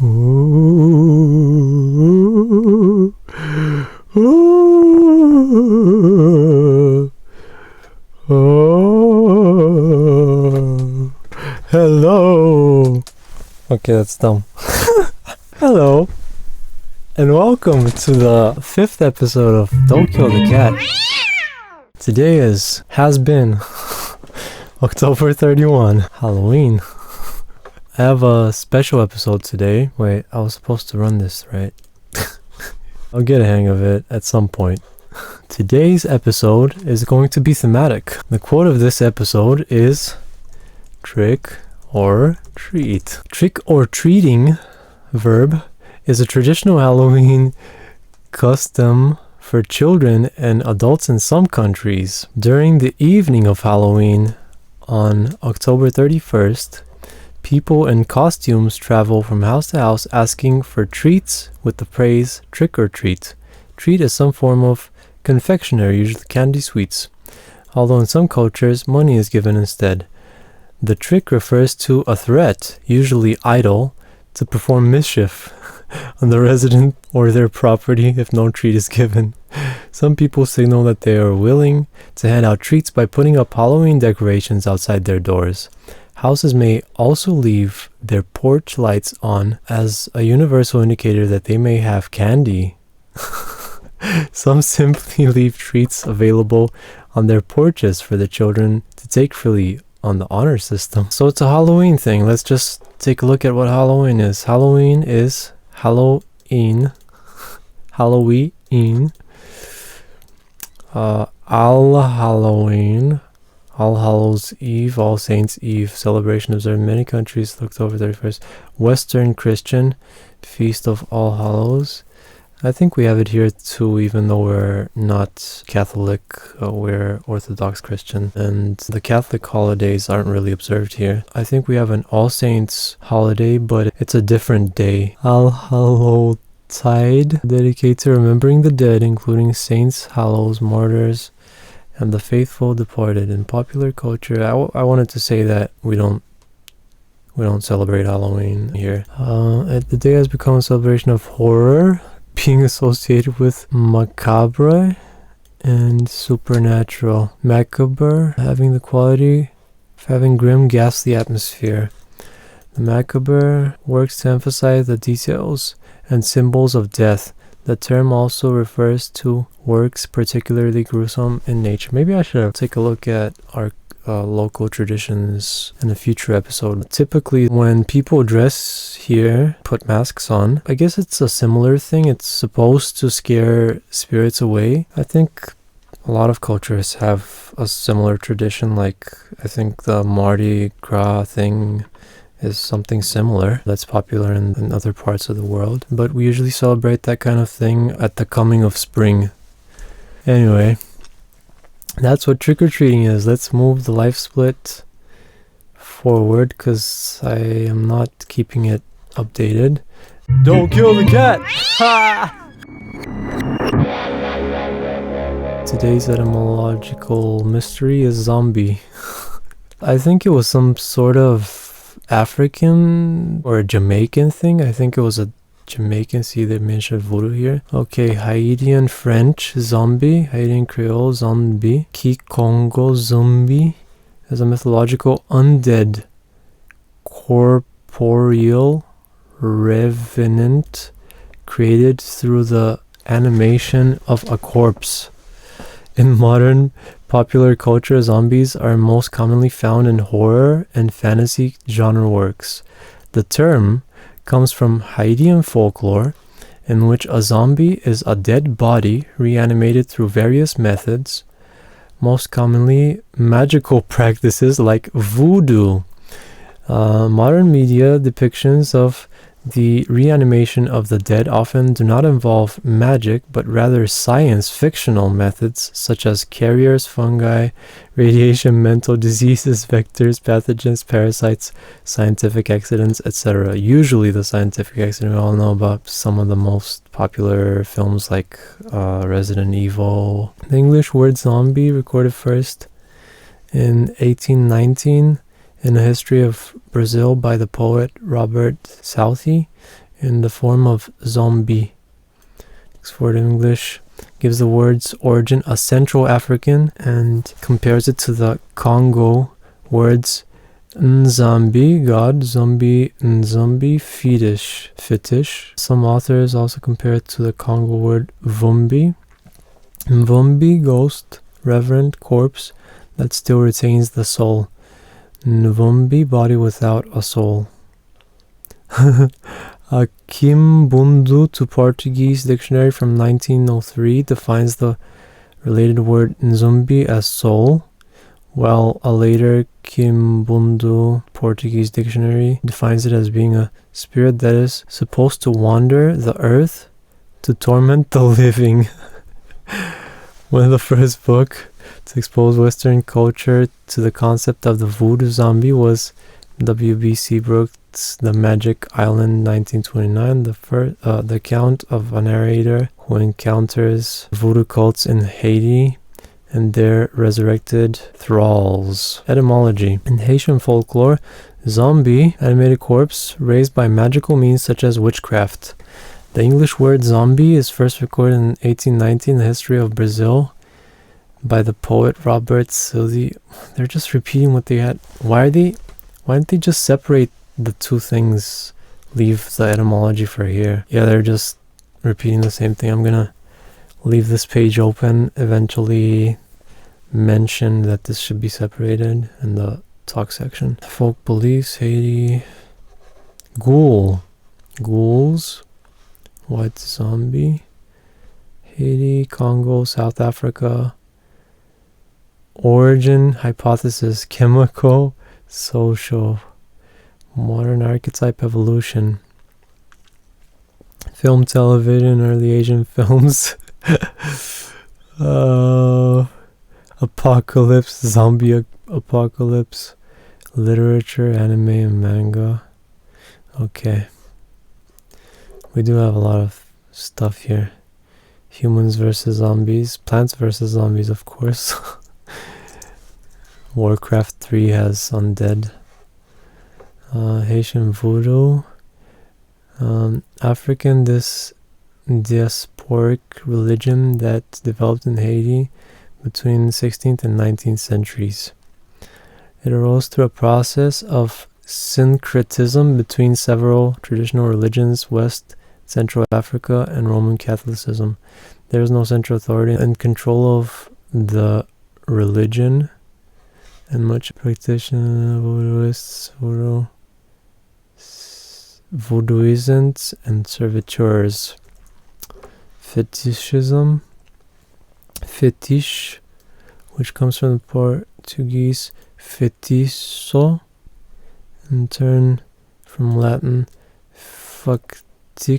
Ooh, ooh, oh, hello. Okay, that's dumb. Hello, and welcome to the 5th episode of Don't Kill the Cat. Today has been October 31, Halloween. I have a special episode today. Wait, I was supposed to run this, right? I'll get a hang of it at some point. Today's episode is going to be thematic. The quote of this episode is trick or treat. Trick or treating, verb, is a traditional Halloween custom for children and adults in some countries. During the evening of Halloween on October 31st, people in costumes travel from house to house asking for treats with the phrase trick or treat. Treat is some form of confectionery, usually candy sweets, although in some cultures money is given instead. The trick refers to a threat, usually idle, to perform mischief on the resident or their property if no treat is given. Some people signal that they are willing to hand out treats by putting up Halloween decorations outside their doors. Houses may also leave their porch lights on as a universal indicator that they may have candy. Some simply leave treats available on their porches for the children to take freely on the honor system. So it's a Halloween thing. Let's just take a look at what Halloween is. Halloween is Halloween. Al-Halloween. All Hallows Eve, All Saints Eve, celebration observed in many countries, October 31st. Western Christian, Feast of All Hallows. I think we have it here too, even though we're not Catholic, we're Orthodox Christian. And the Catholic holidays aren't really observed here. I think we have an All Saints holiday, but it's a different day. All-Hallowtide, dedicated to remembering the dead, including saints, hallows, martyrs, and the faithful departed. In popular culture, I wanted to say that we don't celebrate Halloween here. The day has become a celebration of horror, being associated with macabre and supernatural. Macabre having the quality of having grim, ghastly atmosphere. The macabre works to emphasize the details and symbols of death. The term also refers to works particularly gruesome in nature. Maybe I should take a look at our local traditions in a future episode. Typically, when people dress here, put masks on, I guess it's a similar thing. It's supposed to scare spirits away. I think a lot of cultures have a similar tradition. Like, I think the Mardi Gras thing is something similar that's popular in other parts of the world, but we usually celebrate that kind of thing at the coming of spring. Anyway, that's what trick-or-treating is. Let's move the life split forward because I am not keeping it updated. Don't kill the cat! Ha! Today's etymological mystery is zombie. I think it was some sort of African or a Jamaican thing. I think it was a Jamaican. See, they mentioned voodoo here. Okay, Haitian French zombie, Haitian Creole zombie, Kikongo zombie is a mythological undead corporeal revenant created through the animation of a corpse. In modern popular culture, zombies are most commonly found in horror and fantasy genre works. The term comes from Haitian folklore, in which a zombie is a dead body reanimated through various methods, most commonly magical practices like voodoo. Modern media depictions of the reanimation of the dead often do not involve magic, but rather science-fictional methods such as carriers, fungi, radiation, mental diseases, vectors, pathogens, parasites, scientific accidents, etc. Usually the scientific accident, we all know about some of the most popular films like Resident Evil. The English word zombie recorded first in 1819 in a history of Brazil by the poet Robert Southey in the form of zombie. Oxford English gives the word's origin a Central African and compares it to the Congo words Nzambi, God, zombie, Nzambi, fetish. Some authors also compare it to the Congo word Vumbi. Mvumbi, ghost, reverent, corpse that still retains the soul. Nvumbi, body without a soul. A Kimbundu to Portuguese dictionary from 1903 defines the related word Nzumbi as soul, while a later Kimbundu Portuguese dictionary defines it as being a spirit that is supposed to wander the earth to torment the living. One of the first book to expose Western culture to the concept of the voodoo zombie was W.B. Seabrook's The Magic Island, 1929, the account of a narrator who encounters voodoo cults in Haiti and their resurrected thralls. Etymology. In Haitian folklore, zombie, animated corpse, raised by magical means such as witchcraft. The English word zombie is first recorded in 1890 in the history of Brazil by the poet Robert Silly. They're just repeating what they had. Why didn't they just separate the two things? Leave the etymology for here. Yeah, they're just repeating the same thing. I'm gonna leave this page open, eventually mention that this should be separated in the talk section. Folk beliefs, Haiti. Ghoul. Ghouls. White zombie. Haiti, Congo, South Africa. Origin, hypothesis, chemical, social. Modern archetype, evolution. Film, television, early Asian films. Apocalypse, zombie apocalypse. Literature, anime and manga. Okay. We do have a lot of stuff here. Humans versus zombies. Plants versus zombies, of course. Warcraft 3 has undead. Haitian voodoo. African diasporic religion that developed in Haiti between the 16th and 19th centuries. It arose through a process of syncretism between several traditional religions, West, Central Africa, and Roman Catholicism. There is no central authority and control of the religion, and much practitioner, voodooisms, and serviteurs. Fetishism, fetish, which comes from the Portuguese fetiço, in turn from Latin factitious,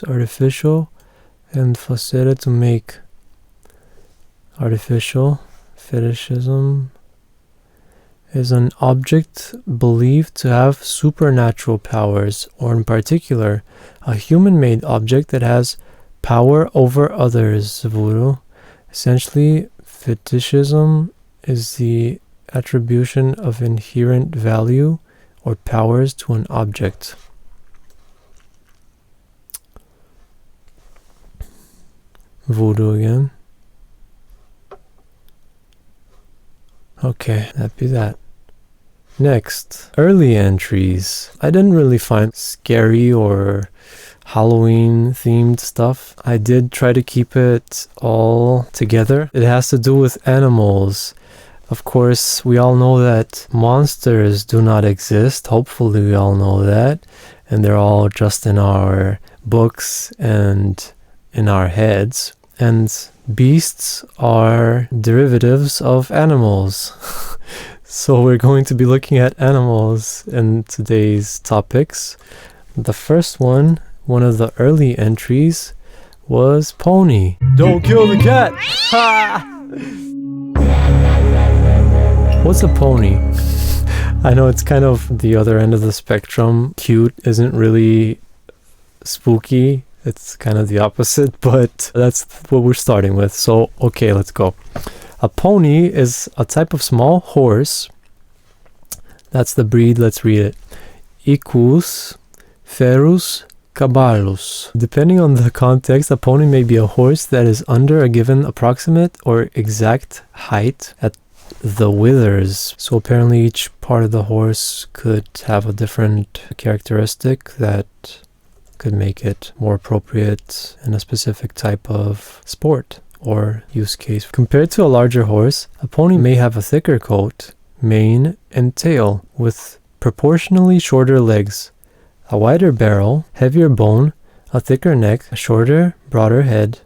artificial, and facere, to make. Artificial. Fetishism is an object believed to have supernatural powers, or in particular, a human-made object that has power over others. Voodoo. Essentially, fetishism is the attribution of inherent value or powers to an object. Voodoo again. Okay, that'd be that. Next, early entries. I didn't really find scary or Halloween themed stuff. I did try to keep it all together. It has to do with animals. Of course, we all know that monsters do not exist. Hopefully we all know that. And they're all just in our books and in our heads. And beasts are derivatives of animals. So we're going to be looking at animals in today's topics. The first one of the early entries, was pony. Don't kill the cat! Ha! What's a pony? I know it's kind of the other end of the spectrum. Cute isn't really spooky. It's kind of the opposite, but that's what we're starting with. So, okay, let's go. A pony is a type of small horse. That's the breed. Let's read it. Equus Ferus caballus. Depending on the context, a pony may be a horse that is under a given approximate or exact height at the withers. So apparently each part of the horse could have a different characteristic that could make it more appropriate in a specific type of sport or use case. Compared to a larger horse, a pony may have a thicker coat, mane, and tail with proportionally shorter legs, a wider barrel, heavier bone, a thicker neck, a shorter, broader head.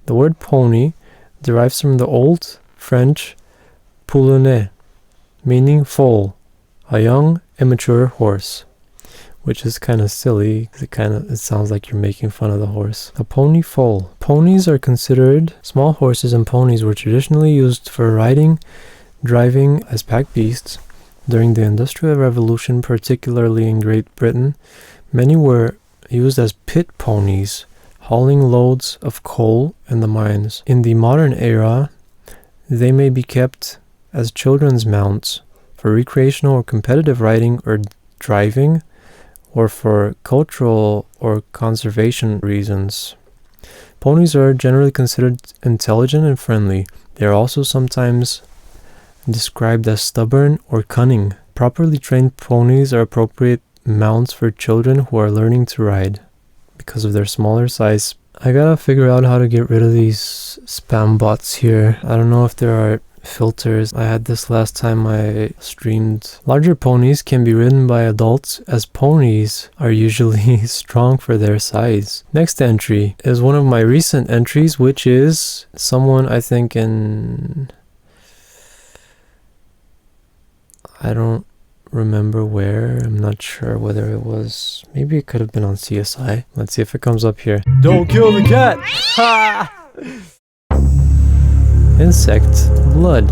The word pony derives from the Old French poulonet, meaning foal, a young, immature horse. Which is kind of silly, because it sounds like you're making fun of the horse. A pony foal. Ponies are considered small horses, and ponies were traditionally used for riding, driving as pack beasts. During the Industrial Revolution, particularly in Great Britain, many were used as pit ponies, hauling loads of coal in the mines. In the modern era, they may be kept as children's mounts for recreational or competitive riding or driving, or for cultural or conservation reasons. Ponies are generally considered intelligent and friendly. They are also sometimes described as stubborn or cunning. Properly trained ponies are appropriate mounts for children who are learning to ride because of their smaller size. I gotta figure out how to get rid of these spam bots here. I don't know if there are filters. I had this last time I streamed. Larger ponies can be ridden by adults, as ponies are usually strong for their size. Next entry is one of my recent entries, which is someone I think in... I don't remember where. I'm not sure whether it was... Maybe it could have been on CSI. Let's see if it comes up here. Don't kill the cat! Ha! Insect blood.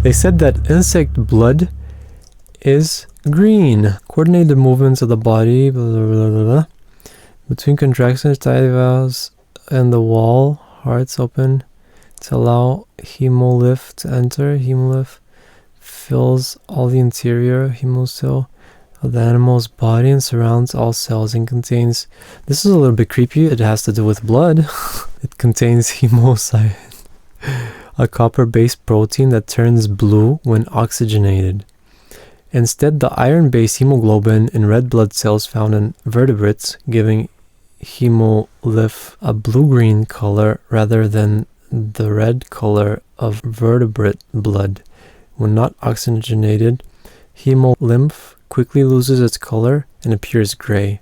They said that insect blood is green. Coordinate the movements of the body, blah, blah, blah, blah, blah. Between contractions, tight valves, and the wall, hearts open to allow hemolymph to enter. Hemolymph fills all the interior hemocyl of the animal's body and surrounds all cells and contains... This is a little bit creepy. It has to do with blood. It contains hemocyte, a copper-based protein that turns blue when oxygenated. Instead, the iron-based hemoglobin in red blood cells found in vertebrates, giving hemolymph a blue-green color rather than the red color of vertebrate blood. When not oxygenated, hemolymph quickly loses its color and appears gray.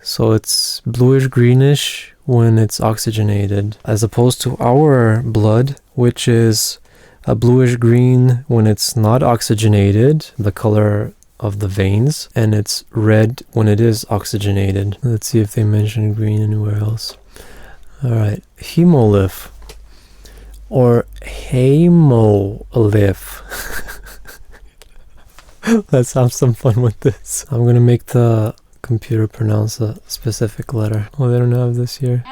So it's bluish-greenish when it's oxygenated, as opposed to our blood, which is a bluish-green when it's not oxygenated, the color of the veins, and it's red when it is oxygenated. Let's see if they mention green anywhere else. Alright, hemolymph, or hemolymph. Let's have some fun with this. I'm gonna make the computer pronounce a specific letter. Oh, they don't have this here.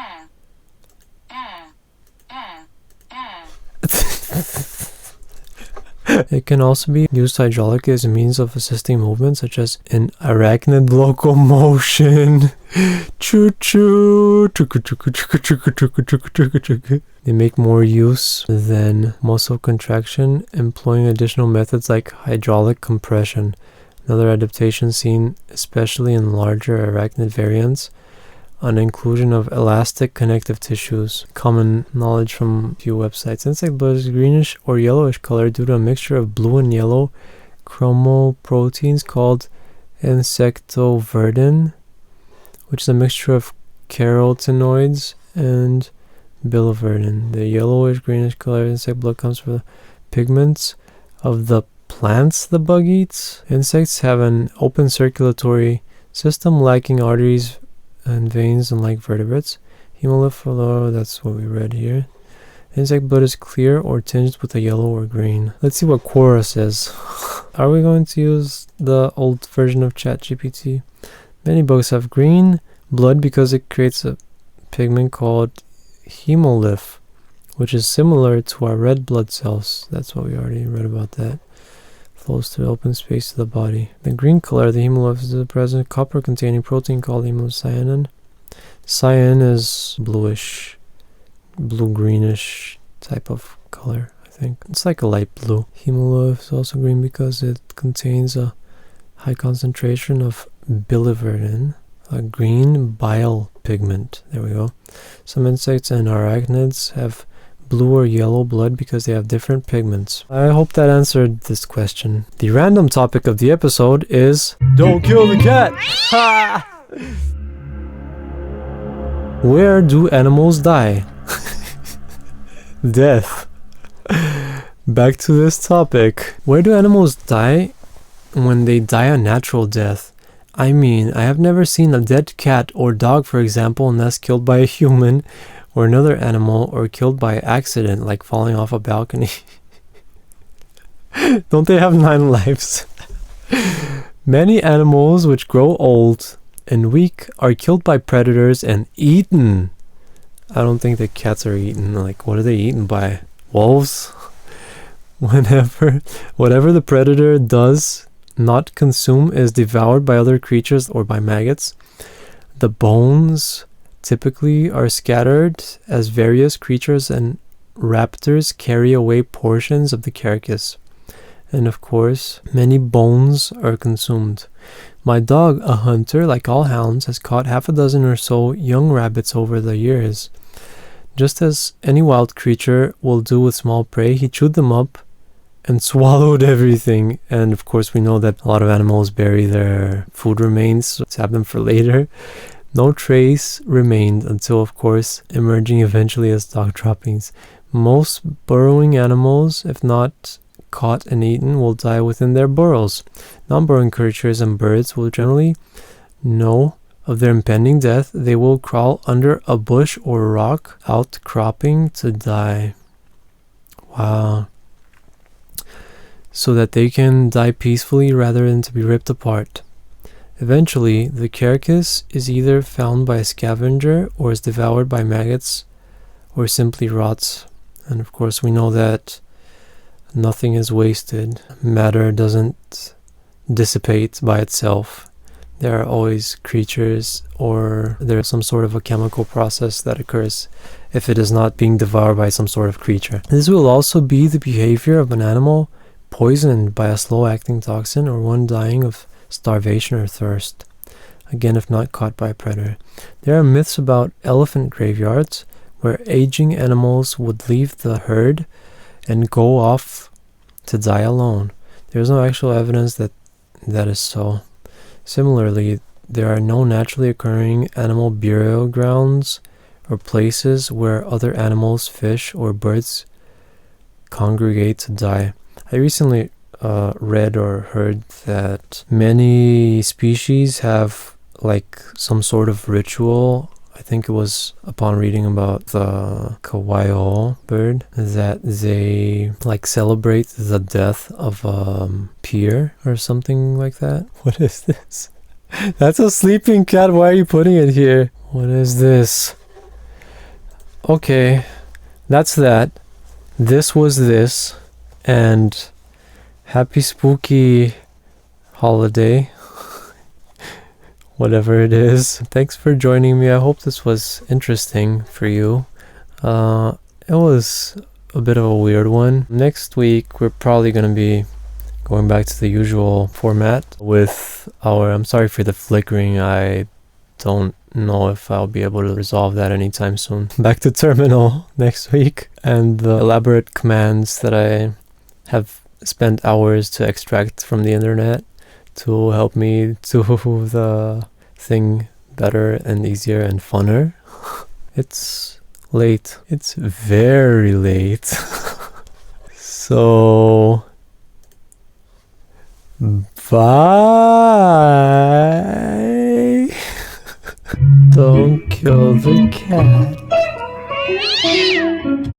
It can also be used hydraulically as a means of assisting movement, such as in arachnid locomotion. Choo-choo. They make more use than muscle contraction, employing additional methods like hydraulic compression. Another adaptation seen especially in larger arachnid variants, an inclusion of elastic connective tissues. Common knowledge from a few websites. Insect blood is greenish or yellowish color due to a mixture of blue and yellow chromoproteins called insectoverdin, which is a mixture of carotenoids and biliverdin. The yellowish greenish color insect blood comes from the pigments of the plants the bug eats. Insects have an open circulatory system lacking arteries and veins, unlike vertebrates. Hemolymph, that's what we read here. Insect blood is clear or tinged with a yellow or green. Let's see what Quora says. Are we going to use the old version of ChatGPT? Many bugs have green blood because it creates a pigment called hemolymph, which is similar to our red blood cells. That's what we already read about that. flows to the open space of the body. The green color, the hemolymph, is the present copper-containing protein called hemocyanin. Cyan is bluish, blue-greenish type of color, I think. It's like a light blue. Hemolymph is also green because it contains a high concentration of biliverdin, a green bile pigment. There we go. Some insects and arachnids have blue or yellow blood because they have different pigments. I hope that answered this question. The random topic of the episode is don't kill the cat! Ha! Where do animals die? Death. Back to this topic. Where do animals die when they die a natural death? I mean, I have never seen a dead cat or dog, for example, unless killed by a human or another animal, or killed by accident, like falling off a balcony. Don't they have 9 lives? Many animals which grow old and weak are killed by predators and eaten. I don't think the cats are eaten. Like, what are they eaten by? Wolves? Whatever the predator does not consume is devoured by other creatures or by maggots. The bones typically are scattered as various creatures and raptors carry away portions of the carcass. And of course, many bones are consumed. My dog, a hunter, like all hounds, has caught 6 or so young rabbits over the years. Just as any wild creature will do with small prey, he chewed them up and swallowed everything. And of course, we know that a lot of animals bury their food remains to have them for later. No trace remained until, of course, emerging eventually as dog droppings. Most burrowing animals, if not caught and eaten, will die within their burrows. Non-burrowing creatures and birds will generally know of their impending death. They will crawl under a bush or rock, outcropping to die. Wow. So that they can die peacefully rather than to be ripped apart. Eventually, the carcass is either found by a scavenger or is devoured by maggots or simply rots. And of course, we know that nothing is wasted. Matter doesn't dissipate by itself. There are always creatures, or there's some sort of a chemical process that occurs if it is not being devoured by some sort of creature. This will also be the behavior of an animal poisoned by a slow-acting toxin, or one dying of starvation or thirst, again if not caught by a predator. There are myths about elephant graveyards where aging animals would leave the herd and go off to die alone. There is no actual evidence that that is so. Similarly, there are no naturally occurring animal burial grounds or places where other animals, fish, or birds congregate to die. I recently read or heard that many species have like some sort of ritual. I think it was upon reading about the kawaiʻo bird that they like celebrate the death of a peer or something like that. What is this? That's a sleeping cat. Why are you putting it here? What is this? Okay, that's that. This was this. And happy spooky holiday. Whatever it is. Thanks for joining me. I hope this was interesting for you. It was a bit of a weird one. Next week, we're probably going to be going back to the usual format with our... I'm sorry for the flickering. I don't know if I'll be able to resolve that anytime soon. Back to terminal next week. And the elaborate commands that I have spent hours to extract from the internet to help me do the thing better and easier and funner. It's late. It's very late. So, bye. Don't kill the cat.